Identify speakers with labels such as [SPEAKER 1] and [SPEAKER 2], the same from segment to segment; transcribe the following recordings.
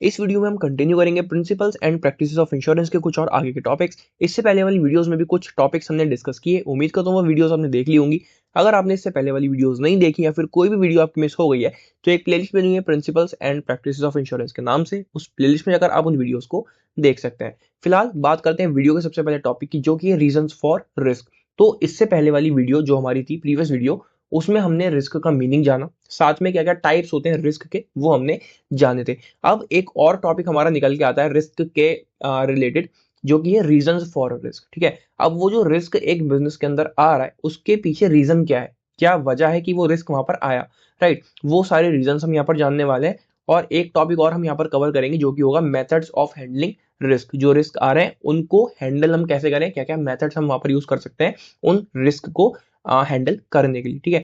[SPEAKER 1] इस वीडियो में हम कंटिन्यू करेंगे principles and practices of insurance के कुछ और आगे के टॉपिक्स। इससे पहले वाली वीडियोस में भी कुछ टॉपिक्स हमने डिस्कस किए, उम्मीद करता हूँ वो वीडियोस आपने देख ली होंगी। अगर आपने इससे पहले वाली वीडियोस नहीं देखी या फिर कोई भी वीडियो आपकी मिस हो गई है तो एक प्लेलिस्ट बनी है principles and practices of insurance के नाम से, उस प्लेलिस्ट में जाकर आप उन वीडियोस को देख सकते हैं। फिलहाल बात करते हैं वीडियो के सबसे पहले टॉपिक की, जो कि है रीजंस फॉर रिस्क। तो इससे पहले वाली वीडियो जो हमारी थी, प्रीवियस वीडियो, उसमें हमने रिस्क का मीनिंग जाना, साथ में क्या क्या टाइप्स होते हैं रिस्क के वो हमने जाने थे। अब एक और टॉपिक हमारा निकल के आता है रिस्क के रिलेटेड, जो कि है रीजंस फॉर रिस्क। ठीक है, अब वो जो रिस्क एक बिजनेस के अंदर आ रहा है उसके पीछे रीजन क्या है, क्या वजह है कि वो रिस्क वहां पर आया, राइट। वो सारे रीजंस हम यहाँ पर जानने वाले हैं। और एक टॉपिक और हम यहाँ पर कवर करेंगे जो कि होगा मेथड्स ऑफ हैंडलिंग रिस्क। जो रिस्क आ रहे हैं उनको हैंडल हम कैसे करें, क्या क्या मेथड्स हम वहां पर यूज कर सकते हैं उन रिस्क को हैंडल करने के लिए। ठीक है,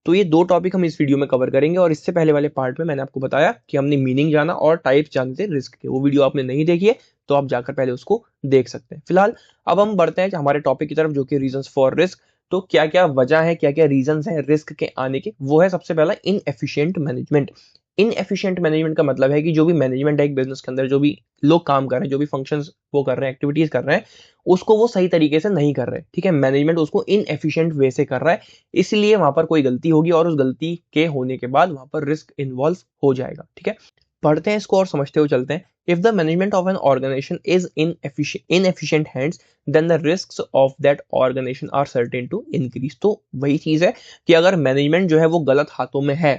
[SPEAKER 1] तो ये दो टॉपिक हम इस वीडियो में कवर करेंगे। और इससे पहले वाले पार्ट में मैंने आपको बताया कि हमने मीनिंग जाना और टाइप्स जाने थे रिस्क के, वो वीडियो आपने नहीं देखी है तो आप जाकर पहले उसको देख सकते हैं। फिलहाल अब हम बढ़ते हैं हमारे टॉपिक की तरफ, जो कि रीजंस फॉर रिस्क। तो क्या क्या वजह है, क्या क्या रीजंस है रिस्क के आने के, वो है सबसे पहला इनएफिशिएंट मैनेजमेंट। इनएफिशिएंट मैनेजमेंट का मतलब है कि जो भी मैनेजमेंट है एक बिजनेस के अंदर, जो भी लोग काम कर रहे हैं, जो भी फंक्शंस वो कर रहे हैं, एक्टिविटीज कर रहे हैं, उसको वो सही तरीके से नहीं कर रहे। ठीक है, मैनेजमेंट उसको इनएफिशिएंट वे से कर रहा है, इसलिए वहां पर कोई गलती होगी और उस गलती के होने के बाद वहां पर रिस्क इन्वॉल्व हो जाएगा। ठीक है, पढ़ते हैं इसको और समझते हुए चलते हैं। If the management of an organisation is inefficient hands then the risks of that organisation are certain to increase. तो वही चीज है कि अगर मैनेजमेंट जो है वो गलत हाथों में है,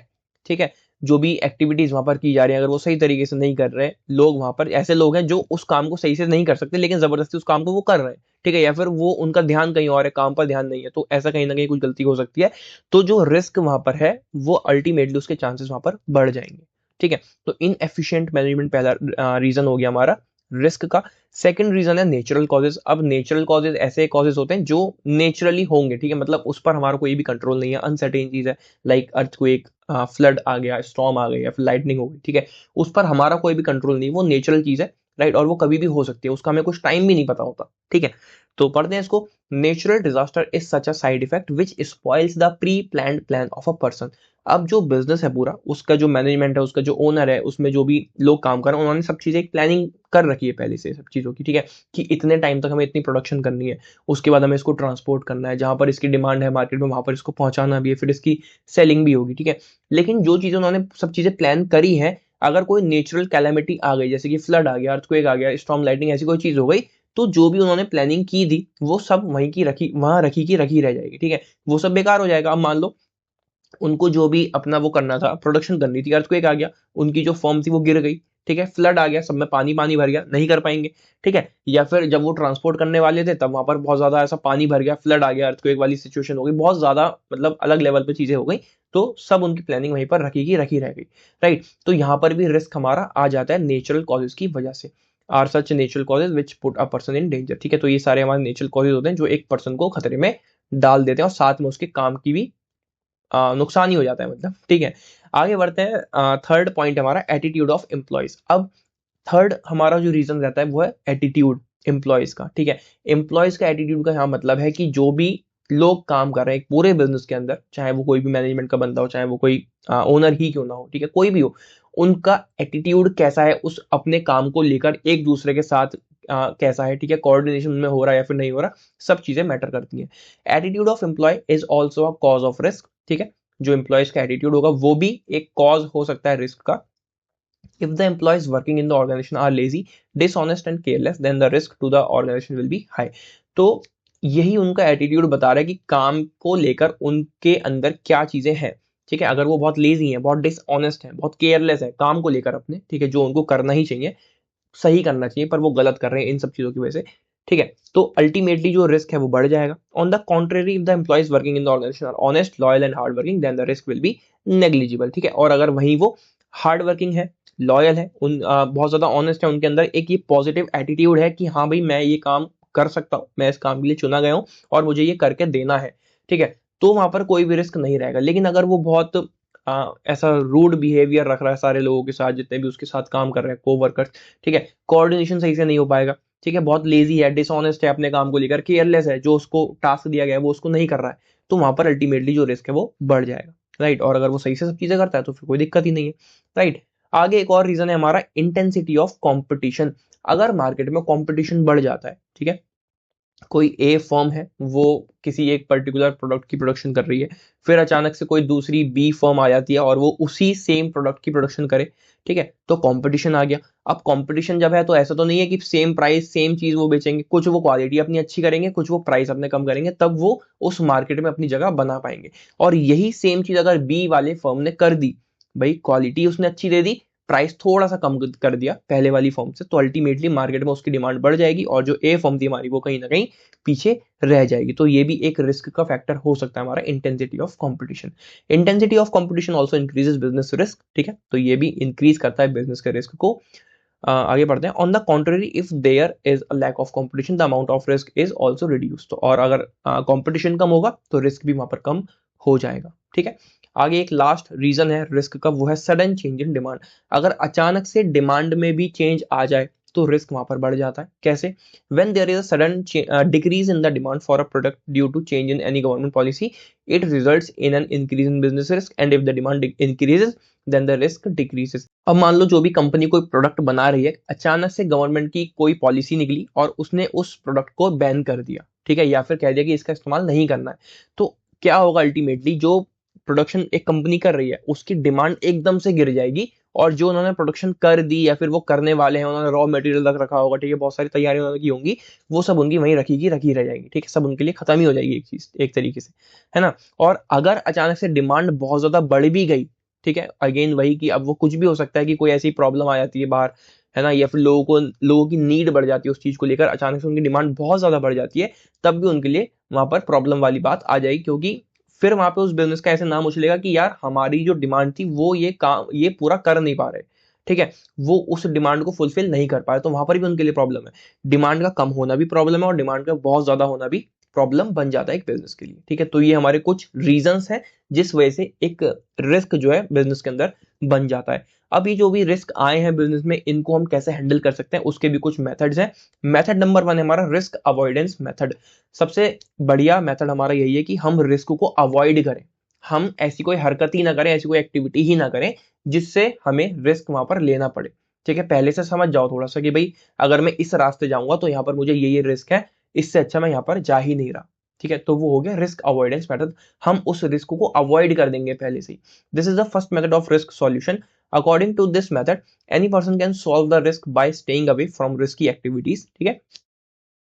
[SPEAKER 1] ठीक है, जो भी एक्टिविटीज वहां पर की जा रही है अगर वो सही तरीके से नहीं कर रहे, लोग वहां पर ऐसे लोग हैं जो उस काम को सही से नहीं कर सकते लेकिन जबरदस्ती उस काम को वो कर रहे हैं, ठीक है, या फिर वो उनका ध्यान कहीं और है, काम पर ध्यान नहीं है, तो ऐसा कहीं ना कहीं कुछ गलती हो सकती है। तो जो रिस्क वहां पर है वो अल्टीमेटली उसके चांसेस वहां पर बढ़ जाएंगे। ठीक है, तो इनएफिशिएंट मैनेजमेंट पहला रीजन हो गया हमारा रिस्क का। सेकंड रीजन है नेचुरल कॉजेज। अब नेचुरल कॉजेज ऐसे कॉजेज होते हैं जो नेचुरली होंगे, ठीक है, मतलब उस पर हमारा कोई भी कंट्रोल नहीं है, अनसर्टेन चीज है, लाइक अर्थक्वेक, फ्लड आ गया, स्टॉर्म आ गई या फिर लाइटनिंग हो गई, ठीक है, उस पर हमारा कोई भी कंट्रोल नहीं, वो नेचुरल चीज है, राइट, और वो कभी भी हो सकती है, उसका हमें कुछ टाइम भी नहीं पता होता। ठीक है, तो पढ़ते हैं इसको। Natural disaster is such a side effect which spoils the pre planned plan of a person. अब जो बिजनेस है पूरा, उसका जो मैनेजमेंट है, उसका जो ओनर है, उसमें जो भी लोग काम कर रहे हैं, उन्होंने सब चीजें एक प्लानिंग कर रखी है पहले से सब चीजों की, ठीक है, कि इतने टाइम तक हमें इतनी प्रोडक्शन करनी है, उसके बाद हमें इसको ट्रांसपोर्ट करना है, जहां पर इसकी डिमांड है मार्केट में वहां पर इसको पहुंचाना भी है, फिर इसकी सेलिंग भी होगी। ठीक है, लेकिन जो चीजें उन्होंने सब चीजें प्लान करी है, अगर कोई नेचुरल कैलेमिटी आ गई, जैसे कि फ्लड आ गया, अर्थक्वेक आ गया, स्टॉर्म लाइटनिंग, ऐसी कोई चीज हो गई, तो जो भी उन्होंने प्लानिंग की थी वो सब वहीं की रखी, वहां रखी की रखी रह जाएगी। ठीक है, वो सब बेकार हो जाएगा। अब मान लो उनको जो भी अपना वो करना था, प्रोडक्शन करनी थी, अर्थक्वेक आ गया, उनकी जो फर्म थी वो गिर गई, ठीक है, फ्लड आ गया, सब में पानी पानी भर गया, नहीं कर पाएंगे। ठीक है, या फिर जब वो ट्रांसपोर्ट करने वाले थे तब वहां पर बहुत ज्यादा ऐसा पानी भर गया, फ्लड आ गया, अर्थक्वेक वाली सिचुएशन हो गई, बहुत ज्यादा मतलब अलग लेवल पे चीजें हो गई, तो सब उनकी प्लानिंग वहीं पर रखी की रखी रह गई, राइट। तो यहाँ पर भी रिस्क हमारा आ जाता है नेचुरल कॉजेज की वजह से। Are such natural causes which put a person in danger. ठीक है, तो ये सारे हमारे नेचुरल कॉजेज होते हैं जो एक पर्सन को खतरे में डाल देते हैं और साथ में उसके काम की भी नुकसान ही हो जाता है, मतलब। ठीक है, आगे बढ़ते हैं। थर्ड पॉइंट हमारा एटीट्यूड ऑफ एम्प्लॉयज। अब थर्ड हमारा जो रीजन रहता है वो है एटीट्यूड एम्प्लॉयज का। ठीक है, एम्प्लॉयज का एटीट्यूड का यहाँ मतलब है कि जो भी लोग काम कर रहे हैं एक पूरे बिजनेस के अंदर, चाहे वो कोई भी मैनेजमेंट का बंदा हो, चाहे वो कोई ओनर ही क्यों ना हो, ठीक है, कोई भी हो, उनका एटीट्यूड कैसा है उस अपने काम को लेकर, एक दूसरे के साथ कैसा है, ठीक है, कोऑर्डिनेशन उनमें हो रहा है या फिर नहीं हो रहा, सब चीजें मैटर करती हैं। Attitude of employee is also a cause of risk. ठीक है, जो एम्प्लॉयज का एटीट्यूड होगा वो भी एक कॉज हो सकता है रिस्क का। If the employees working in the organization are lazy, dishonest and careless, then the risk to the organization will be high. तो यही उनका एटीट्यूड बता रहा है कि काम को लेकर उनके अंदर क्या चीजें हैं। ठीक है, अगर वो बहुत लेजी हैं, बहुत डिसऑनेस्ट हैं, बहुत केयरलेस है काम को लेकर अपने, ठीक है, जो उनको करना ही चाहिए, सही करना चाहिए, पर वो गलत कर रहे हैं इन सब चीजों की वजह से, ठीक है, तो अल्टीमेटली जो रिस्क है वो बढ़ जाएगा। On the contrary, if the employees working in the organisation are honest, loyal and hard working, then the risk will be negligible. ठीक है, और अगर वही वो हार्ड वर्किंग है, लॉयल है, बहुत ज्यादा ऑनेस्ट है, उनके अंदर एक ये पॉजिटिव एटीट्यूड है कि हाँ भाई मैं ये काम कर सकता हूँ, मैं इस काम के लिए चुना गया हूँ और मुझे ये करके देना है, ठीक है, तो वहां पर कोई भी रिस्क नहीं रहेगा। लेकिन अगर वो बहुत ऐसा रूड बिहेवियर रख रहा है सारे लोगों के साथ, जितने भी उसके साथ काम कर रहे हैं कोवर्कर्स, ठीक है, कोऑर्डिनेशन सही से नहीं हो पाएगा, ठीक है, बहुत लेजी है, डिसऑनेस्ट है अपने काम को लेकर, केयरलेस है, जो उसको टास्क दिया गया है वो उसको नहीं कर रहा है, तो वहां पर अल्टीमेटली जो रिस्क है वो बढ़ जाएगा, राइट। और अगर वो सही से सब चीजें करता है तो फिर कोई दिक्कत ही नहीं है, राइट। आगे एक और रीजन है हमारा इंटेंसिटी ऑफ कंपटीशन। अगर मार्केट में कंपटीशन बढ़ जाता है, ठीक है, कोई ए फर्म है, वो किसी एक पर्टिकुलर प्रोडक्ट की प्रोडक्शन कर रही है, फिर अचानक से कोई दूसरी बी फर्म आ जाती है और वो उसी सेम प्रोडक्ट की प्रोडक्शन करे, ठीक है, तो कंपटीशन आ गया। अब कंपटीशन जब है तो ऐसा तो नहीं है कि सेम प्राइस सेम चीज वो बेचेंगे, कुछ वो क्वालिटी अपनी अच्छी करेंगे, कुछ वो प्राइस अपने कम करेंगे, तब वो उस मार्केट में अपनी जगह बना पाएंगे। और यही सेम चीज अगर बी वाले फर्म ने कर दी, भाई क्वालिटी उसने अच्छी दे दी, प्राइस थोड़ा सा कम कर दिया पहले वाली फॉर्म से, तो अल्टीमेटली मार्केट में उसकी डिमांड बढ़ जाएगी और जो ए फॉर्म थी हमारी वो कहीं ना कहीं पीछे रह जाएगी। तो ये भी एक रिस्क का फैक्टर हो सकता है हमारा, intensity of competition. Intensity of competition also increases business risk, ठीक है, तो ये भी इंक्रीज करता है बिजनेस के रिस्क को। आगे बढ़ते हैं। On the contrary, if there is a lack of competition the amount of risk is also reduce. तो और अगर कंपटीशन कम होगा तो रिस्क भी वहां पर कम हो जाएगा, ठीक है। आगे एक लास्ट रीजन है रिस्क का, वो है सडन चेंज इन डिमांड। अगर अचानक से डिमांड में भी चेंज आ जाए तो रिस्क वहां पर बढ़ जाता है। कैसे? When there is a sudden decrease in the demand for a product due to change in any government policy, it results in an increase in business risk, and if the demand increases then the risk decreases. अब मान लो जो भी company कोई product बना रही है, अचानक से गवर्नमेंट की कोई पॉलिसी निकली और उसने उस प्रोडक्ट को बैन कर दिया, ठीक है, या फिर कह दिया कि इसका इस्तेमाल नहीं करना है, तो क्या होगा? अल्टीमेटली जो प्रोडक्शन एक कंपनी कर रही है उसकी डिमांड एकदम से गिर जाएगी, और जो उन्होंने प्रोडक्शन कर दी या फिर वो करने वाले हैं, उन्होंने रॉ मटेरियल रख रखा होगा, ठीक है, बहुत सारी तैयारी उन्होंने की होंगी, वो सब उनकी वहीं रखी रह जाएंगी, ठीक है, सब उनके लिए खत्म ही हो जाएगी एक चीज एक तरीके से, है ना। और अगर अचानक से डिमांड बहुत ज्यादा बढ़ भी गई, ठीक है, अगेन वही कि अब वो कुछ भी हो सकता है कि कोई ऐसी प्रॉब्लम आ जाती है बाहर, है ना, या फिर लोगों की नीड बढ़ जाती है उस चीज को लेकर, अचानक से उनकी डिमांड बहुत ज्यादा बढ़ जाती है, तब भी उनके लिए वहां पर प्रॉब्लम वाली बात आ जाएगी, क्योंकि फिर वहां पे उस बिजनेस का ऐसे नाम उछलेगा कि यार हमारी जो डिमांड थी वो ये काम ये पूरा कर नहीं पा रहे, ठीक है, वो उस डिमांड को फुलफिल नहीं कर पाए, तो वहां पर भी उनके लिए प्रॉब्लम है। डिमांड का कम होना भी प्रॉब्लम है और डिमांड का बहुत ज्यादा होना भी प्रॉब्लम बन जाता है एक बिजनेस के लिए, ठीक है। तो ये हमारे कुछ रीजंस हैं जिस वजह से एक रिस्क जो है बिजनेस के अंदर बन जाता है। अब ये जो भी रिस्क आए हैं बिजनेस में, इनको हम कैसे हैंडल कर सकते हैं उसके भी कुछ मेथड्स हैं। मेथड नंबर 1 है हमारा रिस्क अवॉइडेंस मेथड। सबसे बढ़िया मेथड हमारा यही है कि हम रिस्क को अवॉइड करें, हम ऐसी कोई हरकत ही ना करें, ऐसी कोई एक्टिविटी ही ना करें जिससे हमें रिस्क वहां पर लेना पड़े, ठीक है। पहले से समझ जाओ थोड़ा सा कि भाई अगर मैं इस रास्ते जाऊंगा तो यहाँ पर मुझे ये रिस्क है, इससे अच्छा मैं यहाँ पर जा ही नहीं रहा, ठीक है, तो वो हो गया रिस्क अवॉइडेंस मेथड। हम उस रिस्क को अवॉइड कर देंगे पहले से ही। This is the first method of risk solution. According to this method, any person can solve the risk by staying away from risky activities, ठीक है।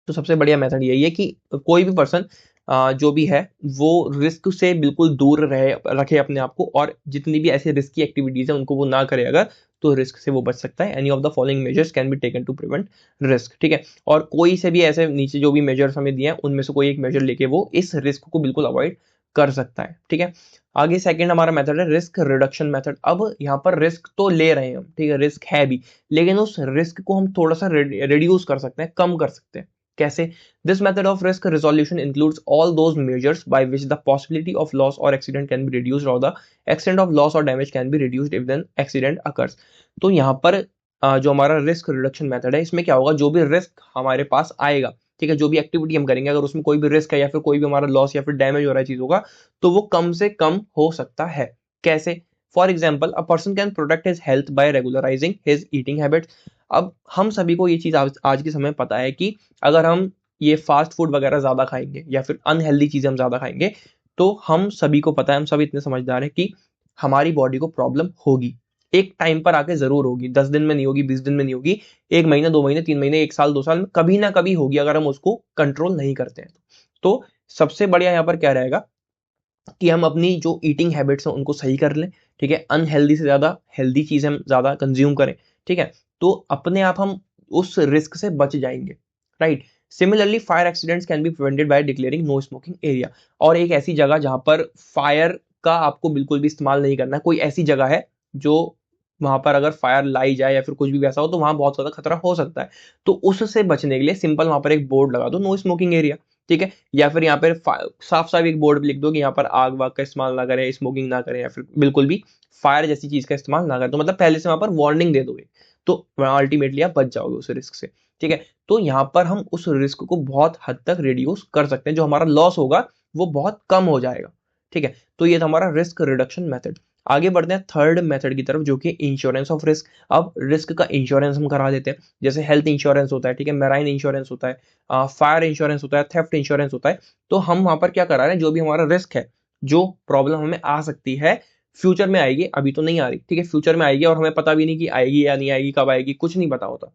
[SPEAKER 1] तो सबसे बढ़िया मेथड यही है कि कोई भी पर्सन जो भी है वो रिस्क से बिल्कुल दूर रहे, रखे अपने आप को, और जितनी भी ऐसी रिस्की एक्टिविटीज है उनको वो ना करे अगर, तो रिस्क से वो बच सकता है। Any of the following measures can be taken to prevent risk, ठीक है। और कोई से भी ऐसे नीचे जो भी मेजर्स हमें दिए हैं उनमें से कोई एक मेजर लेके वो इस रिस्क को बिल्कुल अवॉइड कर सकता है, ठीक है। आगे सेकंड हमारा मेथड है रिस्क रिडक्शन मेथड। अब यहाँ पर रिस्क तो ले रहे हैं हम, ठीक है, रिस्क है भी, लेकिन उस रिस्क को हम थोड़ा सा रिड्यूस कर सकते हैं, कम कर सकते हैं। कैसे? This method of risk resolution includes all those measures by which the possibility of loss or accident can be reduced, or the extent of loss or damage can be reduced if an accident occurs। तो यहाँ पर जो हमारा risk reduction method है, इसमें क्या होगा, जो भी रिस्क हमारे पास आएगा, ठीक है, जो भी एक्टिविटी हम करेंगे, अगर उसमें कोई भी रिस्क है या फिर कोई भी हमारा लॉस या फिर डैमेज हो रहा है चीजों का, तो वो कम से कम हो सकता है। कैसे? For example, a person can protect his health by regularising his eating habits. अब हम सभी को ये चीज आज के समय में पता है कि अगर हम ये फास्ट फूड वगैरह ज्यादा खाएंगे या फिर अनहेल्दी चीजें हम ज्यादा खाएंगे, तो हम सभी को पता है, हम सभी इतने समझदार हैं कि हमारी बॉडी को प्रॉब्लम होगी, एक टाइम पर आके जरूर होगी, 10 दिन में नहीं होगी, 20 दिन में नहीं होगी, 1 महीना, 2 महीने, 3 महीने, 1 साल, 2 साल में कभी ना कभी होगी अगर हम उसको कंट्रोल नहीं करते हैं। तो सबसे बढ़िया यहाँ पर क्या रहेगा कि हम अपनी जो ईटिंग हैबिट्स हैं उनको सही कर लें, ठीक है, अनहेल्दी से ज्यादा हेल्दी चीजें हम ज्यादा कंज्यूम करें, ठीक है, तो अपने आप हम उस रिस्क से बच जाएंगे, right. Similarly fire accidents can be prevented by declaring no smoking area. और एक ऐसी जगह जहां पर फायर का आपको बिल्कुल भी इस्तेमाल नहीं करना है, कोई ऐसी जगह है जो वहां पर अगर फायर लाई जाए या फिर कुछ भी वैसा हो तो वहां बहुत ज्यादा खतरा हो सकता है, तो उससे बचने के लिए सिंपल वहां पर एक बोर्ड लगा दो, नो स्मोकिंग एरिया, ठीक है, या फिर यहाँ पर साफ साफ एक बोर्ड लिख दो कि यहाँ पर आग वाग का इस्तेमाल ना करें, स्मोकिंग ना करें, या फिर बिल्कुल भी फायर जैसी चीज का इस्तेमाल ना करें, तो मतलब पहले से वहां पर वार्निंग दे दोगे, तो अल्टीमेटली आप बच जाओगे उस रिस्क से, ठीक है। तो यहाँ पर हम उस रिस्क को बहुत हद तक रिड्यूस कर सकते हैं, जो हमारा लॉस होगा वो बहुत कम हो जाएगा, ठीक है। तो ये था हमारा रिस्क रिडक्शन मेथड। आगे बढ़ते हैं थर्ड मेथड की तरफ, जो कि इंश्योरेंस ऑफ रिस्क। अब रिस्क का इंश्योरेंस हम करा देते हैं, जैसे हेल्थ इंश्योरेंस होता है, ठीक है, मैराइन इंश्योरेंस होता है, फायर इंश्योरेंस होता है, थेफ्ट इंश्योरेंस होता है। तो हम वहां पर क्या करा रहे हैं, जो भी हमारा रिस्क है, जो प्रॉब्लम हमें आ सकती है, फ्यूचर में आएगी, अभी तो नहीं आ रही, ठीक है, फ्यूचर में आएगी और हमें पता भी नहीं कि आएगी या नहीं आएगी, कब आएगी, कुछ नहीं पता होता,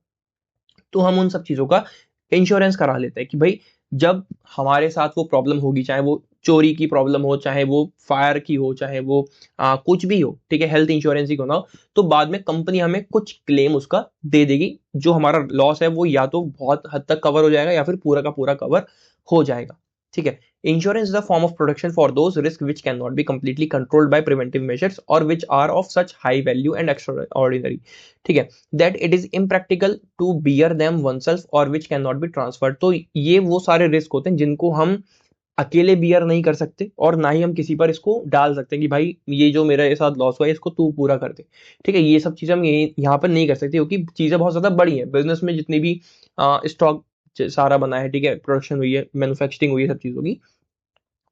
[SPEAKER 1] तो हम उन सब चीजों का इंश्योरेंस करा लेते हैं कि भाई जब हमारे साथ वो प्रॉब्लम होगी, चाहे वो चोरी की प्रॉब्लम हो, चाहे वो फायर की हो, चाहे वो कुछ भी हो, ठीक है, हेल्थ इंश्योरेंस ही क्यों ना हो, तो बाद में कंपनी हमें कुछ क्लेम उसका दे देगी। जो हमारा लॉस है वो या तो बहुत हद तक कवर हो जाएगा या फिर पूरा का पूरा कवर हो जाएगा, ठीक है। Insurance is a form of protection for those risk which can not be completely controlled by preventive measures और which are of such high value and extraordinary, ठीक है, that it is impractical to bear them oneself और which can not be transferred. तो ये वो सारे risk होते हैं जिनको हम अकेले बियर नहीं कर सकते और ना ही हम किसी पर इसको डाल सकते हैं कि भाई ये जो मेरे साथ लॉस हुआ है इसको तू पूरा कर दे, ठीक है। ये सब चीजें हम यहाँ पर नहीं कर सकते क्योंकि चीजें बहुत ज्यादा बड़ी हैं। बिजनेस में जितनी भी स्टॉक सारा बना है, ठीक है, प्रोडक्शन हुई है, मैन्युफैक्चरिंग हुई है, सब चीजों की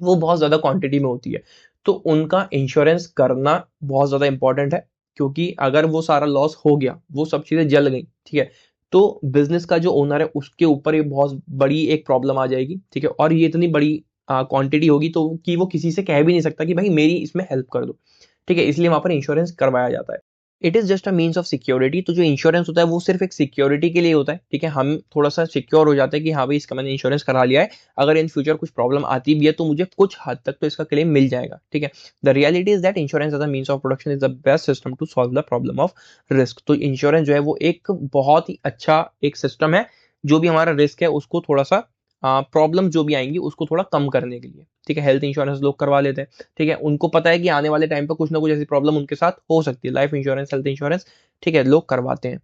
[SPEAKER 1] वो बहुत ज्यादा क्वांटिटी में होती है, तो उनका इंश्योरेंस करना बहुत ज्यादा इंपॉर्टेंट है। क्योंकि अगर वो सारा लॉस हो गया, वो सब चीजें जल गई, ठीक है, तो बिजनेस का जो ओनर है उसके ऊपर ये बहुत बड़ी एक प्रॉब्लम आ जाएगी, ठीक है, और ये इतनी बड़ी क्वांटिटी होगी तो कि वो किसी से कह भी नहीं सकता कि भाई मेरी इसमें हेल्प कर दो, ठीक है, इसलिए वहां पर इंश्योरेंस करवाया जाता है। It is just a means of security. तो जो इंश्योरेंस होता है वो सिर्फ एक सिक्योरिटी के लिए होता है, ठीक है, हम थोड़ा सा सिक्योर हो जाते हैं कि हाँ भाई इसका मैंने इंश्योरेंस करा लिया है, अगर इन फ्यूचर कुछ प्रॉब्लम आती भी है तो मुझे कुछ हद तक तो इसका क्लेम मिल जाएगा, ठीक है। The reality is that insurance as a means of protection is the best system to solve the problem of risk. तो इंश्योरेंस जो है वो एक बहुत ही अच्छा एक सिस्टम है जो भी हमारा रिस्क है उसको थोड़ा सा प्रॉब्लम जो भी आएंगी उसको थोड़ा कम करने के लिए, ठीक है। हेल्थ इंश्योरेंस लोग करवा लेते हैं, ठीक है, उनको पता है कि आने वाले टाइम पे कुछ ना कुछ ऐसी प्रॉब्लम उनके साथ हो सकती है, लाइफ इंश्योरेंस, हेल्थ इंश्योरेंस, ठीक है, लोग करवाते हैं,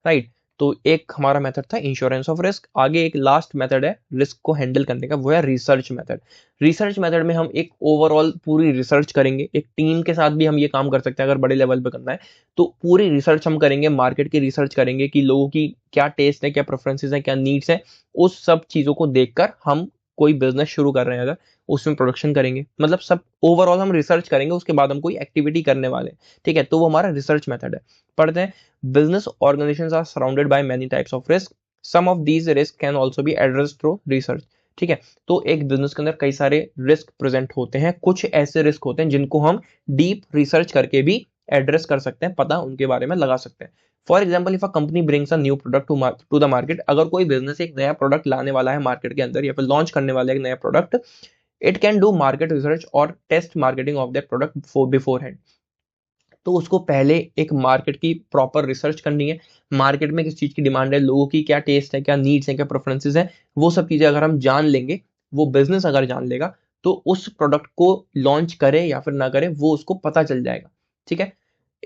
[SPEAKER 1] राइट। तो एक हमारा मेथड था इंश्योरेंस ऑफ रिस्क। आगे एक लास्ट मेथड है रिस्क को हैंडल करने का, वो है रिसर्च मेथड। रिसर्च मेथड में हम एक ओवरऑल पूरी रिसर्च करेंगे, एक टीम के साथ भी हम ये काम कर सकते हैं अगर बड़े लेवल पे करना है, तो पूरी रिसर्च हम करेंगे, मार्केट की रिसर्च करेंगे कि लोगों की क्या टेस्ट है, क्या प्रेफरेंसेस है, क्या नीड्स है, उस सब चीजों को देखकर हम कोई बिजनेस शुरू कर रहे हैं अगर, उसमें प्रोडक्शन करेंगे, मतलब सब ओवरऑल हम रिसर्च करेंगे, उसके बाद हम कोई एक्टिविटी करने वाले हैं, ठीक है, तो वो हमारा रिसर्च मेथड है। पढ़ते हैं। Business organizations are surrounded by many types of risk. Some of these risks can also be addressed through research. ठीक है, तो एक बिजनेस के अंदर कई सारे रिस्क प्रेजेंट होते हैं, कुछ ऐसे रिस्क होते हैं जिनको हम डीप रिसर्च करके भी एड्रेस कर सकते हैं, पता उनके बारे में लगा सकते हैं। For example, if a company brings a new product to the market, अगर कोई बिजनेस एक नया प्रोडक्ट लाने वाला है मार्केट के अंदर या फिर लॉन्च करने वाला है एक नया product, it can do market research और test marketing of that product beforehand. तो उसको पहले एक मार्केट की प्रॉपर रिसर्च करनी है, मार्केट में किस चीज की डिमांड है, लोगों की क्या टेस्ट है, क्या नीड्स है, क्या प्रेफरेंसेस है, वो सब चीजें अगर हम जान लेंगे, वो बिजनेस अगर जान लेगा, तो उस प्रोडक्ट को लॉन्च करे या फिर ना करे वो उसको पता चल जाएगा, ठीक है।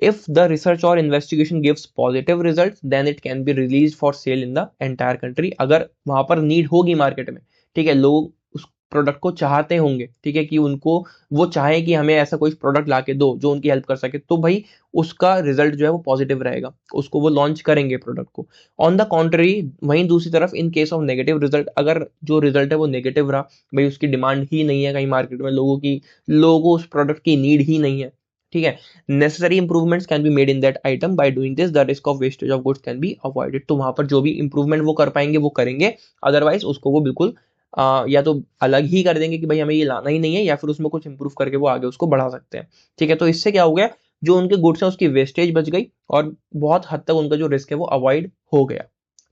[SPEAKER 1] इफ द रिसर्च और investigation gives positive result then it can be release for sale in the entire country. अगर वहां पर नीड होगी मार्केट में, ठीक है, लोग उस प्रोडक्ट को चाहते होंगे, ठीक है, कि उनको वो चाहे कि हमें ऐसा कोई प्रोडक्ट ला के दो जो उनकी हेल्प कर सके, तो भाई उसका रिजल्ट जो है वो पॉजिटिव रहेगा, उसको वो लॉन्च करेंगे प्रोडक्ट को। ऑन द कॉन्ट्री, वहीं दूसरी तरफ in case of negative result, अगर जो रिजल्ट है वो नेगेटिव रहा, भाई उसकी डिमांड ही नहीं है कहीं मार्केट में, लोगों को उस प्रोडक्ट की नीड ही नहीं है, ठीक है, necessary improvements can be made in that item, by doing this the risk of wastage of goods can be avoided। तो वहां पर जो भी इंप्रूवमेंट वो कर पाएंगे वो करेंगे, अदरवाइज उसको वो बिल्कुल या तो अलग ही कर देंगे कि भाई हमें ये लाना ही नहीं है, या फिर उसमें कुछ इंप्रूव करके वो आगे उसको बढ़ा सकते हैं, ठीक है। तो इससे क्या हो गया, जो उनके गुड्स है उसकी वेस्टेज बच गई और बहुत हद तक उनका जो रिस्क है वो अवॉइड हो गया,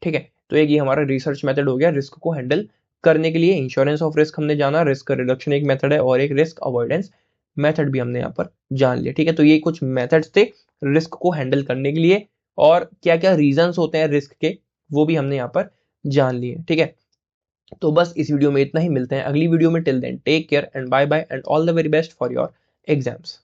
[SPEAKER 1] ठीक है। तो एक ये हमारा रिसर्च मेथड हो गया रिस्क को हैंडल करने के लिए। इंश्योरेंस ऑफ रिस्क हमने जाना, रिस्क रिडक्शन एक मेथड है, और एक रिस्क अवॉइडेंस मेथड भी हमने यहाँ पर जान लिया, ठीक है। तो ये कुछ मेथड्स थे रिस्क को हैंडल करने के लिए, और क्या क्या रीजंस होते हैं रिस्क के वो भी हमने यहाँ पर जान लिए, ठीक है। तो बस इस वीडियो में इतना ही, मिलते हैं अगली वीडियो में। Till then take care and bye bye and all the very best for your exams.